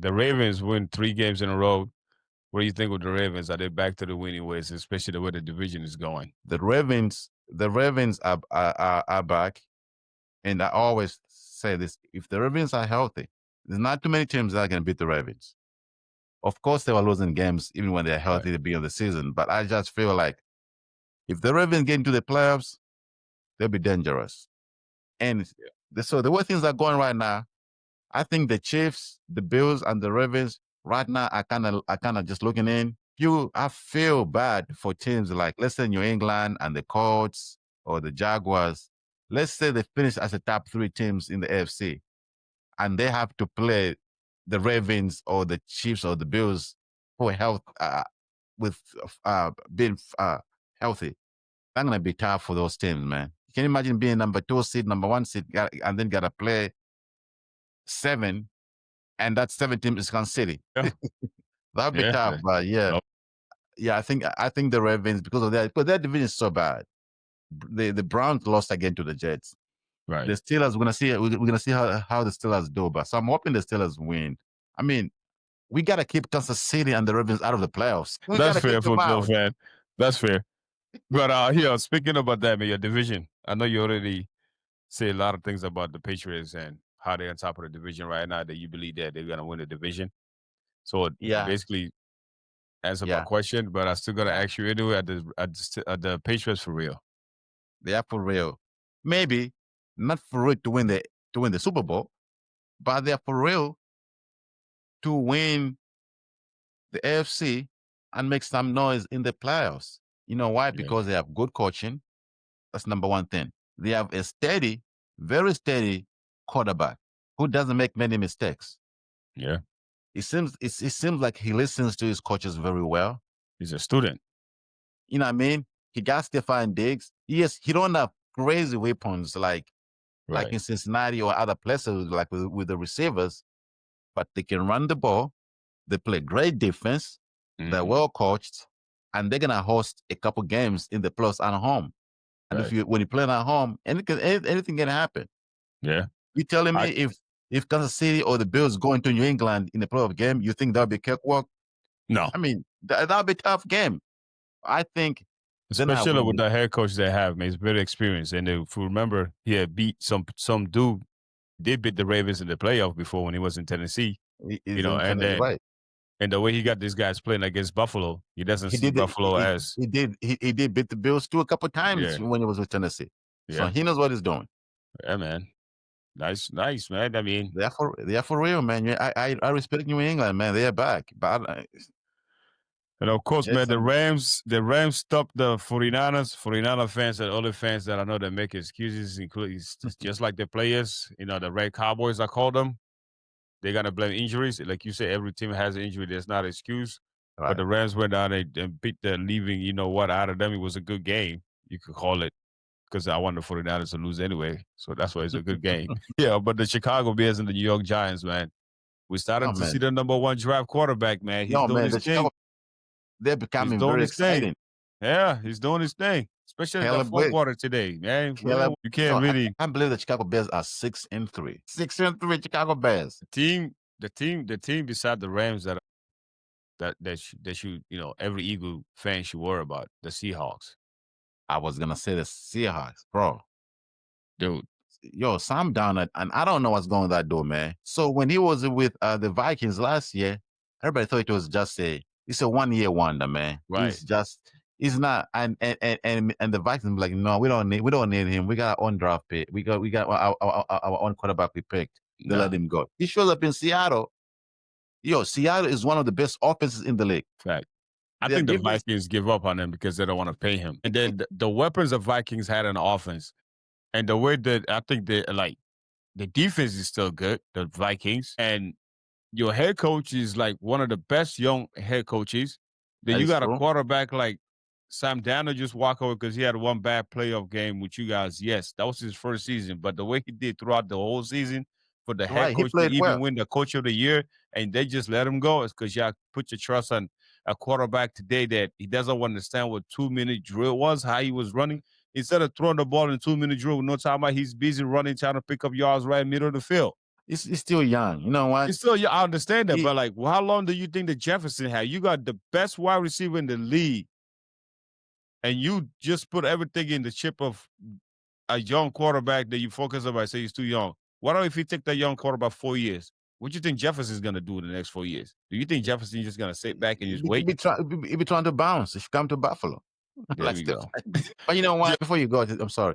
the Ravens win 3 games in a row. What do you think with the Ravens? Are they back to the winning ways, especially the way the division is going? The Ravens are back, and I always say this: if the Ravens are healthy, there's not too many teams that can beat the Ravens. Of course, they were losing games even when they're Right. healthy at the beginning of the season, but I just feel like if the Ravens get into the playoffs, they'll be dangerous. And so the way things are going right now, I think the Chiefs, the Bills, and the Ravens right now are kind of just looking in. I feel bad for teams like, let's say, New England and the Colts or the Jaguars. Let's say they finish as the top 3 teams in the AFC, and they have to play the Ravens or the Chiefs or the Bills for health with being healthy. That's gonna be tough for those teams, man. Can you imagine being number 2 seed, number 1 seed, and then gotta play 7, and that 7 team is Kansas City? Yeah. That'd be Yeah. tough, but yeah, Nope. yeah. I think the Ravens, because of that, because their division is so bad. The Browns lost again to the Jets. Right. The Steelers, we're gonna see how the Steelers do, but so I'm hoping the Steelers win. I mean, we gotta keep Kansas City and the Ravens out of the playoffs. We That's gotta fair, keep them football out. fan. That's fair. But speaking about that, man, your division. I know you already say a lot of things about the Patriots and how they're on top of the division right now, that you believe that they're gonna win the division. So you Yeah, basically answered my yeah, question, but I still gotta yeah. ask you anyway, at the Patriots for real. They are for real. Maybe not for real to win the Super Bowl, but they're for real to win the AFC and make some noise in the playoffs. You know why? Yeah. Because they have good coaching. That's number one thing. They have a steady, very steady quarterback who doesn't make many mistakes. Yeah. It seems like he listens to his coaches very well. He's a student. You know what I mean? He got Stephon Diggs. Yes, he don't have crazy weapons like Right. in Cincinnati or other places, like with the receivers, but they can run the ball. They play great defense. They're Mhm. well coached, and they're gonna host a couple games in the plus at home. And Right. when you play at home, anything can happen. Yeah. You telling me I if Kansas City or the Bills go into New England in the playoff game, you think that'll be a cakewalk? No. I mean, that'll be a tough game. I think they're not Especially with winning. the head coach they have, man. He's very experienced. And if you remember, he had beat some dude, did beat the Ravens in the playoff before when he was in Tennessee, He's in and You're then right. and the way he got these guys playing against Buffalo, he doesn't He see did. Buffalo as He did beat the Bills too a couple times yeah, when he was with Tennessee. So yeah, he knows what he's doing. yeah, man. Nice, nice, man. I mean, They're for real, man. Yeah, I respect New England, man. They're back, but and of course, man, it's the Rams stopped the 49ers, 49er fans and other fans that I know that make excuses, including just like the players, the Red Cowboys, I call them. They're gonna blame injuries. Like you said, every team has an injury. That's not an excuse. But right. the Rams went down and beat the leaving, what, out of them. It was a good game. You could call it because I want the 49ers to lose anyway. So that's why it's a good game. Yeah, but the Chicago Bears and the New York Giants, man. We're starting Oh to see man, the number one draft quarterback, man. He's yo doing man, his the thing. Chicago they're He's becoming doing very his thing. exciting. Yeah, he's doing his thing. Especially in the Caleb fourth Wade, quarter today, man. Caleb. You Yo, can't I really can't believe the Chicago Bears are 6-3. 6-3 Chicago Bears. the team beside the Rams that should, every Eagle fan should worry about, the Seahawks. I was gonna say the Seahawks, bro. Dude, Yo, Sam Darnold, and I don't know what's going on with that door, man. So when he was with the Vikings last year, everybody thought it was just it's a 1-year wonder, man. right. He's not, and the Vikings be like, no, we don't need him. We got our own draft pick. We got our own quarterback we picked. They Nah, let him go. He shows up in Seattle. Yo, Seattle is one of the best offenses in the league. fact. I Their think the defense, Vikings give up on him because they don't want to pay him. And then the weapons the Vikings had in offense, and the way that I think the defense is still good, the Vikings, and your head coach is like one of the best young head coaches. Then that you is got a true. quarterback like Sam Darnold just walk over because he had one bad playoff game with you guys. Yes, that was his first season, but the way he did throughout the whole season for the head Right, he coach to played even well. win the coach of the year, and they just let him go, is because y'all put your trust on a quarterback today that he doesn't understand what 2-minute drill was, how he was running. Instead of throwing the ball in 2-minute drill with no time out, he's busy running, trying to pick up yards right in the middle of the field. He's still young. You know what? It's still, yeah, I understand that, He- but like, how long do you think that Jefferson had? You got the best wide receiver in the league, and you just put everything in the chip of a young quarterback that you focus on by say he's too young. What if you take that young quarterback 4 years? What do you think Jefferson's gonna do in the next 4 years? Do you think Jefferson's just gonna sit back and just he wait? be trying to bounce. If you come to Buffalo, There we go. but you know Yeah. what? Before you go, I'm sorry.